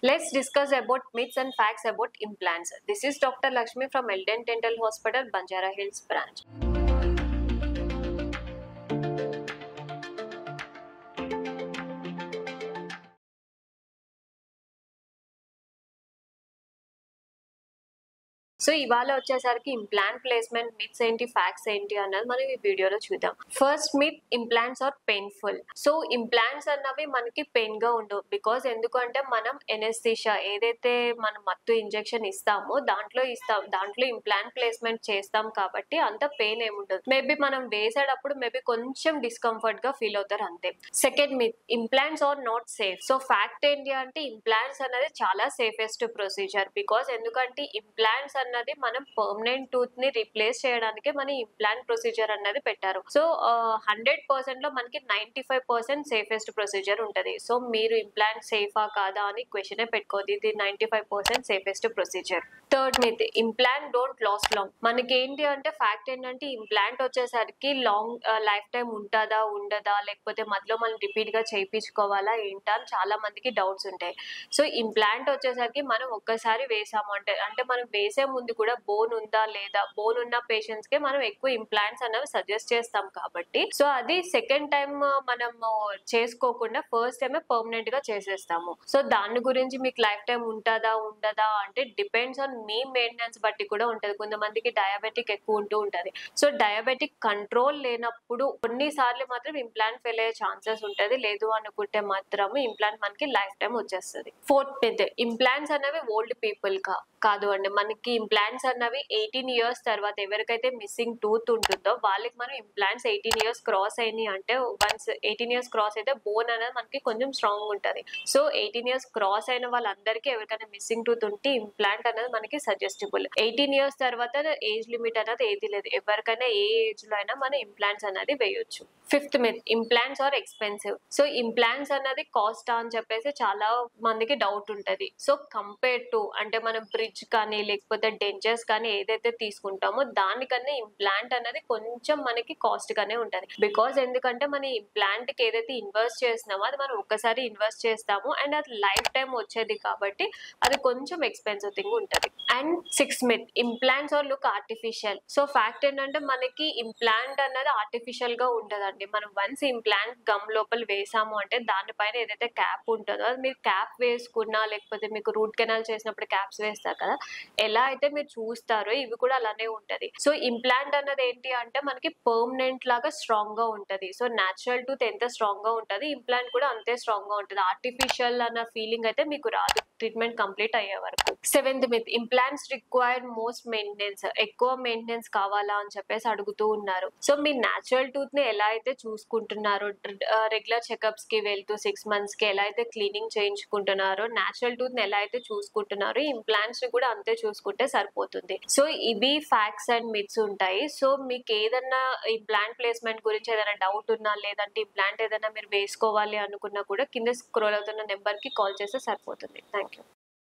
Let's discuss about myths and facts about implants. This is Dr. Lakshmi from Eldent Dental Hospital, Banjara Hills branch. So ఇవాళ వచ్చేసరికి implant placement myths ఏంటి facts ఏంటి అన్నది మనం ఈ వీడియోలో చూద్దాం. First myth, implants are painful. So implants అన్నవి మనకి పెయిన్ గా ఉండవు. బికాస్ ఎందుకంటే మనం ఎనెస్థీషియా ఏదైతే మనం మత్తు ఇంజెక్షన్ ఇస్తామో దాంట్లో ఇంప్లాంట్ ప్లేస్మెంట్ చేస్తాం కాబట్టి అంత పెయిన్ ఏముండదు. మేబీ మనం వేసేటప్పుడు మేబీ కొంచెం డిస్కంఫర్ట్ గా ఫీల్ అవుతారు అంతే. Second myth, implants are not safe. So fact ఏంటి అంటే ఇంప్లాంట్స్ అనేది చాలా సేఫెస్ట్ ప్రొసీజర్. బికాస్ ఎందుకంటే ఇంప్లాంట్స్ అన్నది మనం పర్మనెంట్ టూత్ ని రీప్లేస్ చేయడానికి మన ఇంప్లాంట్ ప్రొసీజర్ అన్నది పెట్టారు. సో 100% లో మనకి 95% సేఫెస్ట్ ప్రొసీజర్ ఉంటది. సో మీరు ఇంప్లాంట్ సేఫా కాదా అని క్వశ్చన్ పెట్టుకోదు. ఇది 95% safest procedure. Third myth, implant don't last long. మనకి ఏంటి అంటే ఫ్యాక్ట్ ఏంటంటే ఇంప్లాంట్ వచ్చేసరికి లాంగ్ లైఫ్ టైం ఉంటుందా ఉండదా, లేకపోతే మధ్యలో మనం రిపీట్ గా చేయించుకోవాలా ఏంటా అని చాలా మందికి డౌట్స్ ఉంటాయి. సో ఇంప్లాంట్ వచ్చేసరికి మనం ఒక్కసారి వేసాము అంటే మనం వేసే ముందు కూడా బోన్ ఉందా లేదా, బోన్ ఉన్న పేషెంట్స్ కి మనం ఎక్కువ ఇంప్లాంట్స్ అనేవి సజెస్ట్ చేస్తాం కాబట్టి సో అది సెకండ్ టైం మనం చేసుకోకుండా ఫస్ట్ టైమే పర్మనెంట్ గా చేసేస్తాము. సో దాని గురించి మీకు లైఫ్ టైం ఉంటుందా ఉండదా అంటే డిపెండ్స్ ఆన్ మీ మెయింటెనెన్స్ బట్టి కూడా ఉంటది. కొంతమందికి డయాబెటిక్ ఎక్కువ ఉంటూ ఉంటది. సో డయాబెటిక్ కంట్రోల్ లేనప్పుడు కొన్నిసార్లు మాత్రం ఇంప్లాంట్ ఫెయిల్ అయ్యే ఛాన్సెస్ ఉంటది. లేదు అనుకుంటే మాత్రం ఇంప్లాంట్ మనకి లైఫ్ టైం వచ్చేస్తుంది. ఫోర్త్ మిత్, ఇంప్లాంట్స్ అనేవి ఓల్డ్ పీపుల్ కాదు అండి. మనకి ఇంప్లాంట్స్ అన్నవి 18 years తర్వాత ఎవరికైతే మిస్సింగ్ టూత్ ఉంటుందో వాళ్ళకి మనం ఇంప్లాంట్స్ 18 years క్రాస్ అయినాయి అంటే వన్స్ 18 years క్రాస్ అయితే బోన్ అనేది మనకి కొంచెం స్ట్రాంగ్ ఉంటుంది. సో 18 years క్రాస్ అయిన వాళ్ళందరికీ ఎవరికైనా మిస్సింగ్ టూత్ ఉంటే ఇంప్లాంట్ అనేది మనకి సజెస్టబుల్. 18 years తర్వాత ఏజ్ లిమిట్ అనేది ఏది లేదు. ఎవరికైనా ఏ ఏజ్ లో అయినా మన ఇంప్లాంట్స్ అనేది వేయొచ్చు. Fifth myth, implants are expensive. So implants అన్నది కాస్ట్ అని చెప్పేసి చాలా మందికి డౌట్ ఉంటది. సో కంపేర్ టు అంటే మనం బ్రిడ్జ్ కానీ లేకపోతే డెంచర్స్ కానీ ఏదైతే తీసుకుంటామో దానికన్నా ఇంప్లాంట్ అనేది కొంచెం మనకి కాస్ట్ గానే ఉంటది. బికాస్ ఎందుకంటే మన ఇంప్లాంట్ కి ఏదైతే ఇన్వెస్ట్ చేసినామో అది మనం ఒక్కసారి ఇన్వెస్ట్ చేస్తాము అండ్ అది లైఫ్ టైం వచ్చేది కాబట్టి అది కొంచెం ఎక్స్పెన్సివ్ థింగ్ ఉంటది. And sixth myth, implants are look artificial. So fact ఏంటంటే మనకి ఇంప్లాంట్ అనేది ఆర్టిఫిషియల్ గా ఉండదండి. మనం వన్స్ ఇంప్లాంట్ గమ్ లోపల వేసాము అంటే దానిపైన ఏదైతే క్యాప్ ఉంటుందో అది మీరు క్యాప్ వేసుకున్నా లేకపోతే మీకు రూట్ కెనాల్ చేసినప్పుడు క్యాప్స్ వేస్తారు కదా, ఎలా అయితే మీరు చూస్తారో ఇవి కూడా అలానే ఉంటది. సో ఇంప్లాంట్ అన్నది ఏంటి అంటే మనకి పర్మనెంట్ లాగా స్ట్రాంగ్ గా ఉంటది. సో న్యాచురల్ టూత్ ఎంత స్ట్రాంగ్ గా ఉంటది ఇంప్లాంట్ కూడా అంతే స్ట్రాంగ్ గా ఉంటది. ఆర్టిఫిషియల్ అన్న ఫీలింగ్ అయితే మీకు రాదు ట్రీట్మెంట్ కంప్లీట్ అయ్యే వరకు. Seventh myth, implants require most maintenance. ఎక్కువ మెయింటెనెన్స్ కావాలా అని చెప్పేసి అడుగుతూ ఉన్నారు. సో మీ న్యాచురల్ టూత్ ని ఎలా అయితే చూసుకుంటున్నారో రెగ్యులర్ చెకప్స్ కి వెళ్తూ 6 months కి ఎలా అయితే క్లీనింగ్ చేయించుకుంటున్నారో న్యాచురల్ టూత్ ని ఎలా అయితే చూసుకుంటున్నారో ఇంప్లాంట్స్ ని కూడా అంతే చూసుకుంటే సరిపోతుంది. సో ఇవి ఫ్యాక్ట్స్ అండ్ మిత్స్ ఉంటాయి. సో మీకు ఏదన్నా ఇంప్లాంట్ ప్లేస్మెంట్ గురించి ఏదైనా డౌట్ ఉన్నా లేదంటే ఇంప్లాంట్ ఏదైనా మీరు వేసుకోవాలి అనుకున్నా కూడా కింద స్క్రోల్ అవుతున్న నెంబర్ కి కాల్ చేస్తే సరిపోతుంది. Thank you.